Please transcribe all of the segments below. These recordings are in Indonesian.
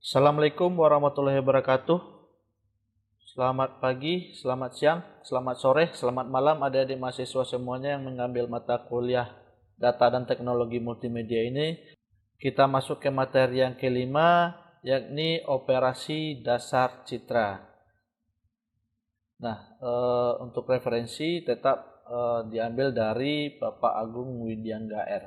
Assalamualaikum warahmatullahi wabarakatuh. Selamat pagi, selamat siang, selamat sore, selamat malam adik-adik mahasiswa semuanya yang mengambil mata kuliah data dan teknologi multimedia ini. Kita masuk ke materi yang kelima, yakni operasi dasar citra. Nah, untuk referensi tetap diambil dari Bapak Agung Widyangga R.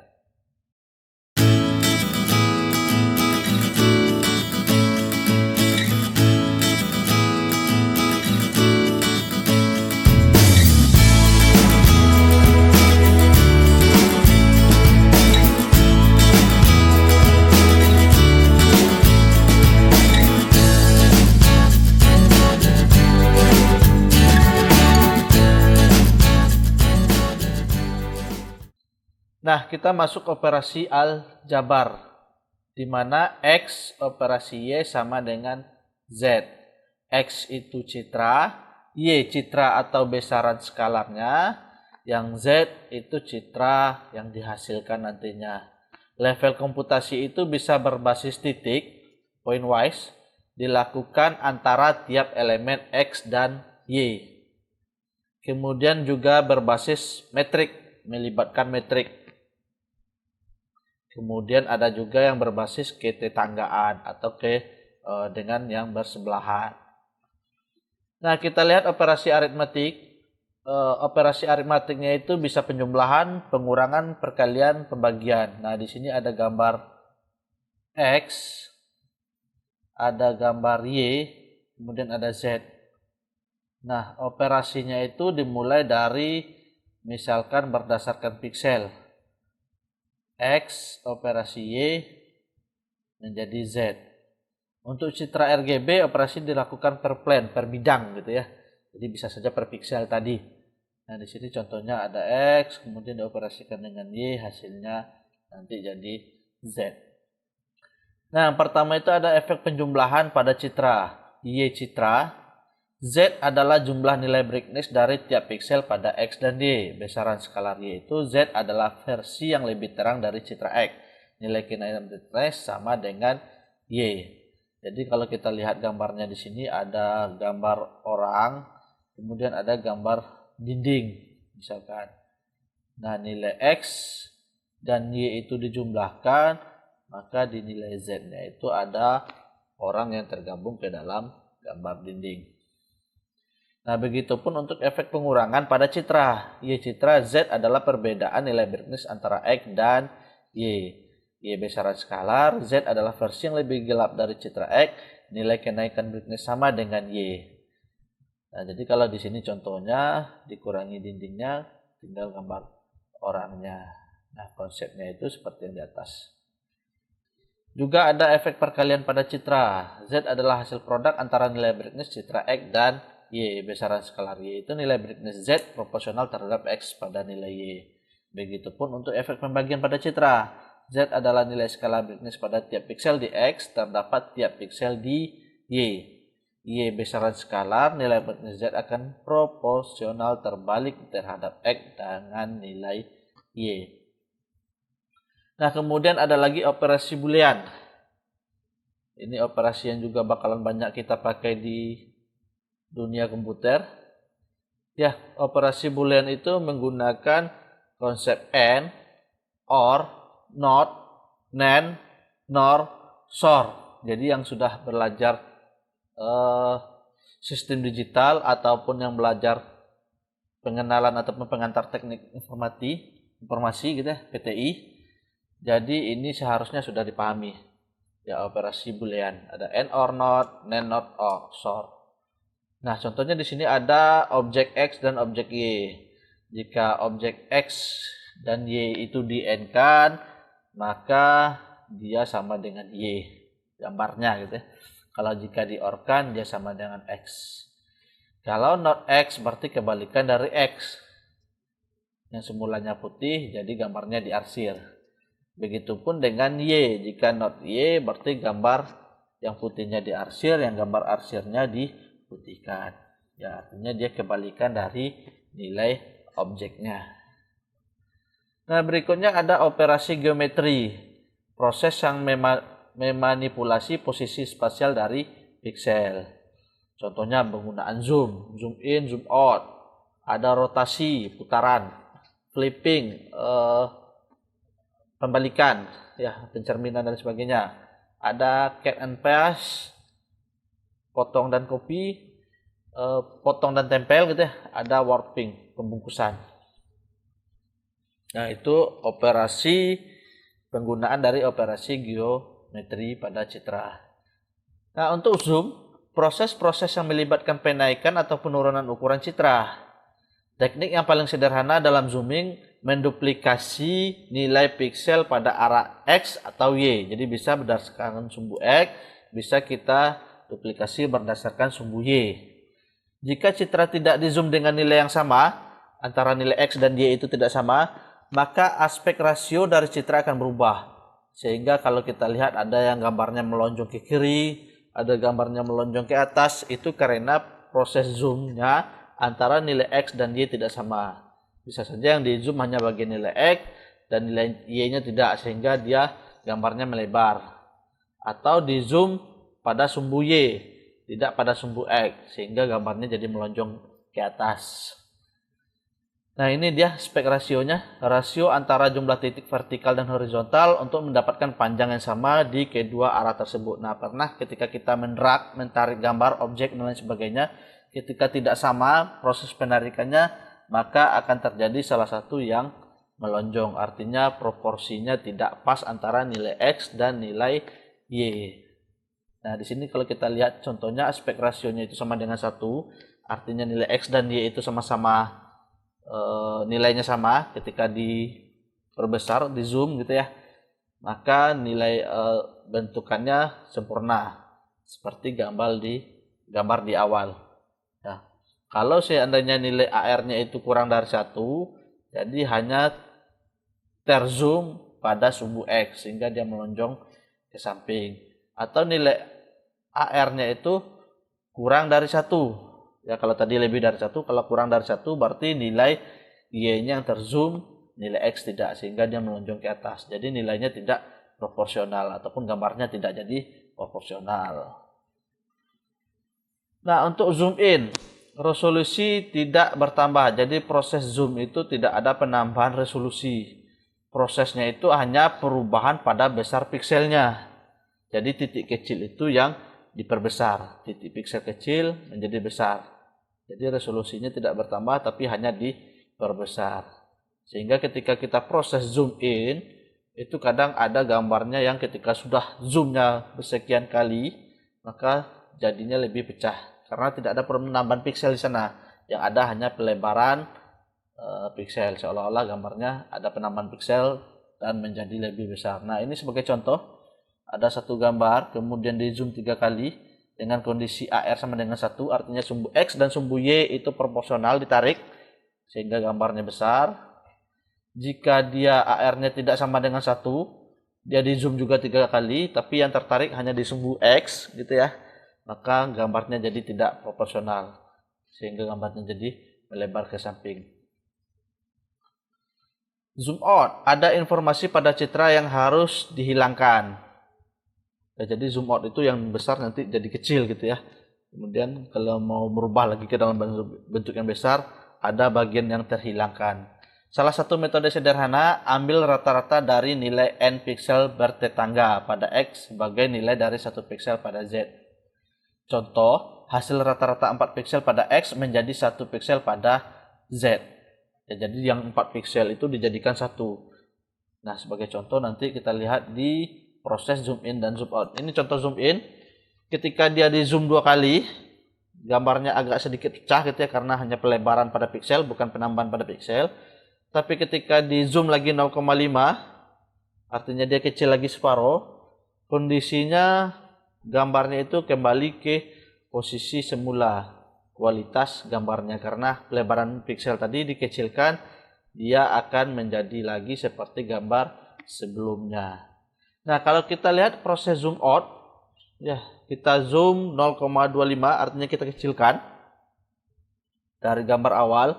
Nah, kita masuk operasi aljabar, di mana X operasi Y sama dengan Z. X itu citra, Y citra atau besaran skalarnya, yang Z itu citra yang dihasilkan nantinya. Level komputasi itu bisa berbasis titik, pointwise, dilakukan antara tiap elemen X dan Y. Kemudian juga berbasis metrik, melibatkan metrik. Kemudian ada juga yang berbasis ketetanggaan atau dengan yang bersebelahan. Nah, kita lihat operasi aritmatik. Operasi aritmatiknya itu bisa penjumlahan, pengurangan, perkalian, pembagian. Nah, di sini ada gambar X, ada gambar Y, kemudian ada Z. Nah, operasinya itu dimulai dari misalkan berdasarkan piksel. X operasi Y menjadi Z. Untuk citra RGB operasi dilakukan per plane, per bidang gitu ya. Jadi bisa saja per piksel tadi. Nah, di sini contohnya ada X, kemudian dioperasikan dengan Y, hasilnya nanti jadi Z. Nah, yang pertama itu ada efek penjumlahan pada citra. Y citra, Z adalah jumlah nilai brightness dari tiap piksel pada X dan Y. Besaran skalar Y itu Z adalah versi yang lebih terang dari citra X. Nilai kinematic brightness sama dengan Y. Jadi kalau kita lihat gambarnya di sini ada gambar orang, kemudian ada gambar dinding misalkan. Nah, nilai X dan Y itu dijumlahkan, maka di nilai Z-nya itu ada orang yang tergabung ke dalam gambar dinding. Nah, begitupun untuk efek pengurangan pada citra. Y citra Z adalah perbedaan nilai brightness antara X dan Y. Y besaran skalar, Z adalah versi yang lebih gelap dari citra X, nilai kenaikan brightness sama dengan Y. Nah, jadi kalau di sini contohnya dikurangi dindingnya, tinggal gambar orangnya. Nah, konsepnya itu seperti yang di atas. Juga ada efek perkalian pada citra. Z adalah hasil produk antara nilai brightness citra X dan Y. Besaran skalar Y itu nilai brightness Z proporsional terhadap X pada nilai Y. Begitupun untuk efek pembagian pada citra. Z adalah nilai skalar brightness pada tiap piksel di X terdapat tiap piksel di Y. Y besaran skalar, nilai brightness Z akan proporsional terbalik terhadap X dengan nilai Y. Nah, kemudian ada lagi operasi boolean. Ini operasi yang juga bakalan banyak kita pakai di dunia komputer. Ya, operasi boolean itu menggunakan konsep AND, OR, NOT, NAND, NOR, SOR. Jadi yang sudah belajar sistem digital ataupun yang belajar pengenalan ataupun pengantar teknik informasi gitu ya, PTI. Jadi ini seharusnya sudah dipahami. Ya, operasi boolean ada AND, OR, NOT, NAND, NOT, OR, SOR. Nah, contohnya di sini ada objek X dan objek Y. Jika objek X dan Y itu di-AND-kan, maka dia sama dengan Y. Gambarnya gitu ya. Kalau jika di-OR-kan, dia sama dengan X. Kalau not X berarti kebalikan dari X. Yang semulanya putih, jadi gambarnya diarsir. Begitupun dengan Y. Jika not Y berarti gambar yang putihnya diarsir, yang gambar arsirnya diputihkan. Ya, artinya dia kebalikan dari nilai objeknya. Nah, berikutnya ada operasi geometri. Proses yang memanipulasi posisi spasial dari piksel. Contohnya penggunaan zoom, zoom in, zoom out, ada rotasi, putaran, flipping, pembalikan, ya, pencerminan dan sebagainya. Ada cut and paste, potong dan copy, potong dan tempel gitu ya. Ada warping, pembungkusan. Nah, itu operasi penggunaan dari operasi geometri pada citra. Nah, untuk zoom, proses-proses yang melibatkan penaikan atau penurunan ukuran citra. Teknik yang paling sederhana dalam zooming menduplikasi nilai piksel pada arah X atau Y. Jadi bisa berdasarkan sumbu X, bisa kita duplikasi berdasarkan sumbu Y. Jika citra tidak di zoom dengan nilai yang sama, antara nilai X dan Y itu tidak sama, maka aspek rasio dari citra akan berubah. Sehingga kalau kita lihat ada yang gambarnya melonjong ke kiri, ada gambarnya melonjong ke atas, itu karena proses zoomnya antara nilai X dan Y tidak sama. Bisa saja yang di zoom hanya bagian nilai X dan nilai Y-nya tidak, sehingga dia gambarnya melebar. Atau di zoom pada sumbu Y, tidak pada sumbu X, sehingga gambarnya jadi melonjong ke atas. Nah, ini dia spek rasionya, rasio antara jumlah titik vertikal dan horizontal untuk mendapatkan panjang yang sama di kedua arah tersebut. Nah, pernah ketika kita mendrag, menarik gambar, objek, dan lain sebagainya, ketika tidak sama proses penarikannya, maka akan terjadi salah satu yang melonjong. Artinya proporsinya tidak pas antara nilai X dan nilai Y. Nah, di sini kalau kita lihat contohnya aspek rasionya itu sama dengan 1, artinya nilai X dan Y itu sama-sama nilainya sama. Ketika diperbesar, di zoom gitu ya, maka nilai bentukannya sempurna seperti gambar di awal ya. Kalau seandainya nilai AR-nya itu kurang dari 1, jadi hanya terzoom pada sumbu X sehingga dia melonjong ke samping. Atau nilai AR-nya itu kurang dari 1. Ya, kalau tadi lebih dari 1, kalau kurang dari 1 berarti nilai Y-nya yang terzoom, nilai X tidak, sehingga dia melonjong ke atas. Jadi nilainya tidak proporsional ataupun gambarnya tidak jadi proporsional. Nah, untuk zoom in, resolusi tidak bertambah. Jadi proses zoom itu tidak ada penambahan resolusi. Prosesnya itu hanya perubahan pada besar pikselnya. Jadi titik kecil itu yang diperbesar, titik piksel kecil menjadi besar. Jadi resolusinya tidak bertambah tapi hanya diperbesar. Sehingga ketika kita proses zoom in, itu kadang ada gambarnya yang ketika sudah zoomnya bersekian kali, maka jadinya lebih pecah. Karena tidak ada penambahan piksel di sana. Yang ada hanya pelebaran piksel. Seolah-olah gambarnya ada penambahan piksel dan menjadi lebih besar. Nah, ini sebagai contoh. Ada satu gambar, kemudian di zoom 3 kali dengan kondisi AR sama dengan 1, artinya sumbu X dan sumbu Y itu proporsional ditarik sehingga gambarnya besar. Jika dia AR-nya tidak sama dengan 1, dia di zoom juga 3 kali, tapi yang tertarik hanya di sumbu X gitu ya, maka gambarnya jadi tidak proporsional sehingga gambarnya jadi melebar ke samping. Zoom out, ada informasi pada citra yang harus dihilangkan. Ya, jadi zoom out itu yang besar nanti jadi kecil gitu ya. Kemudian kalau mau merubah lagi ke dalam bentuk yang besar, ada bagian yang terhilangkan. Salah satu metode sederhana, ambil rata-rata dari nilai N piksel bertetangga pada X sebagai nilai dari 1 piksel pada Z. Contoh, hasil rata-rata 4 piksel pada X menjadi 1 piksel pada Z. Ya, jadi yang 4 piksel itu dijadikan 1. Nah, sebagai contoh nanti kita lihat di proses zoom in dan zoom out. Ini contoh zoom in. Ketika dia di zoom 2 kali, gambarnya agak sedikit pecah gitu ya, karena hanya pelebaran pada piksel, bukan penambahan pada piksel. Tapi ketika di zoom lagi 0,5, artinya dia kecil lagi separuh, kondisinya gambarnya itu kembali ke posisi semula, kualitas gambarnya, karena pelebaran piksel tadi dikecilkan, dia akan menjadi lagi seperti gambar sebelumnya. Nah, kalau kita lihat proses zoom out, ya, kita zoom 0,25, artinya kita kecilkan dari gambar awal.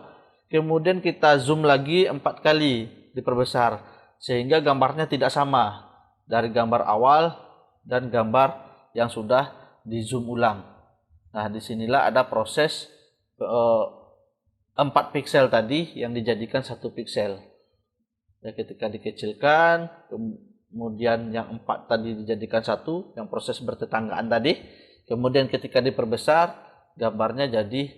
Kemudian kita zoom lagi 4 kali, diperbesar, sehingga gambarnya tidak sama. Dari gambar awal dan gambar yang sudah di zoom ulang. Nah, disinilah ada proses 4 piksel tadi yang dijadikan 1 piksel. Ya, ketika dikecilkan, kemudian yang 4 tadi dijadikan 1, yang proses bertetanggaan tadi. Kemudian ketika diperbesar, gambarnya jadi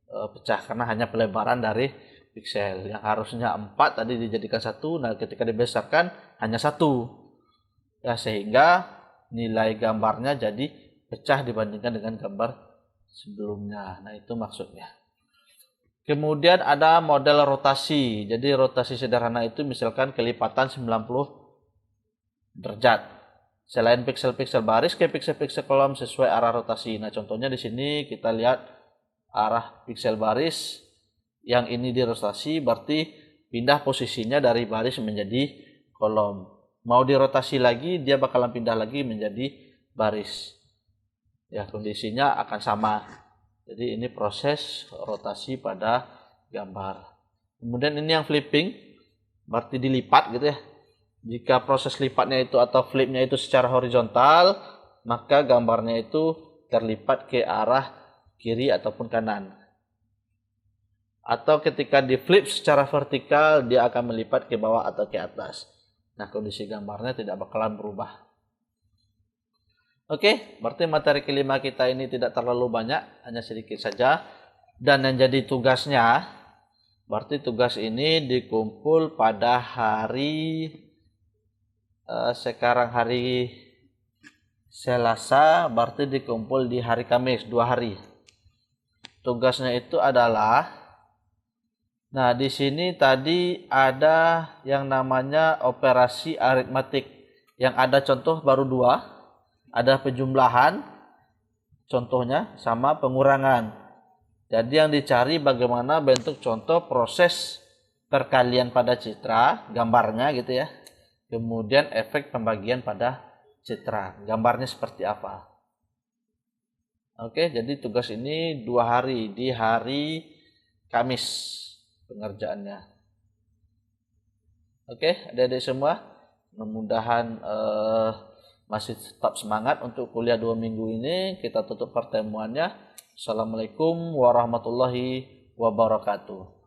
pecah karena hanya pelebaran dari piksel. Yang harusnya 4 tadi dijadikan 1, nah ketika dibesarkan hanya 1. Ya, sehingga nilai gambarnya jadi pecah dibandingkan dengan gambar sebelumnya. Nah, itu maksudnya. Kemudian ada model rotasi. Jadi rotasi sederhana itu misalkan kelipatan 90 derajat. Selain piksel-piksel baris ke piksel-piksel kolom sesuai arah rotasi. Nah, contohnya di sini kita lihat arah piksel baris yang ini dirotasi, berarti pindah posisinya dari baris menjadi kolom. Mau dirotasi lagi, dia bakalan pindah lagi menjadi baris. Ya, kondisinya akan sama. Jadi ini proses rotasi pada gambar. Kemudian ini yang flipping, berarti dilipat gitu ya. Jika proses lipatnya itu atau flipnya itu secara horizontal, maka gambarnya itu terlipat ke arah kiri ataupun kanan. Atau ketika di flip secara vertikal, dia akan melipat ke bawah atau ke atas. Nah, kondisi gambarnya tidak bakalan berubah. Oke, berarti materi kelima kita ini tidak terlalu banyak, hanya sedikit saja. Dan yang jadi tugasnya, berarti tugas ini dikumpul pada hari sekarang hari Selasa, berarti dikumpul di hari Kamis, 2 hari. Tugasnya itu adalah, nah di sini tadi ada yang namanya operasi aritmatik, yang ada contoh baru 2, ada penjumlahan, contohnya sama pengurangan. Jadi yang dicari bagaimana bentuk contoh proses perkalian pada citra, gambarnya gitu ya. Kemudian efek pembagian pada citra, gambarnya seperti apa. Oke, jadi tugas ini 2 hari, di hari Kamis pengerjaannya. Oke, adik-adik semua, mudah-mudahan masih tetap semangat untuk kuliah 2 minggu ini. Kita tutup pertemuannya. Assalamualaikum warahmatullahi wabarakatuh.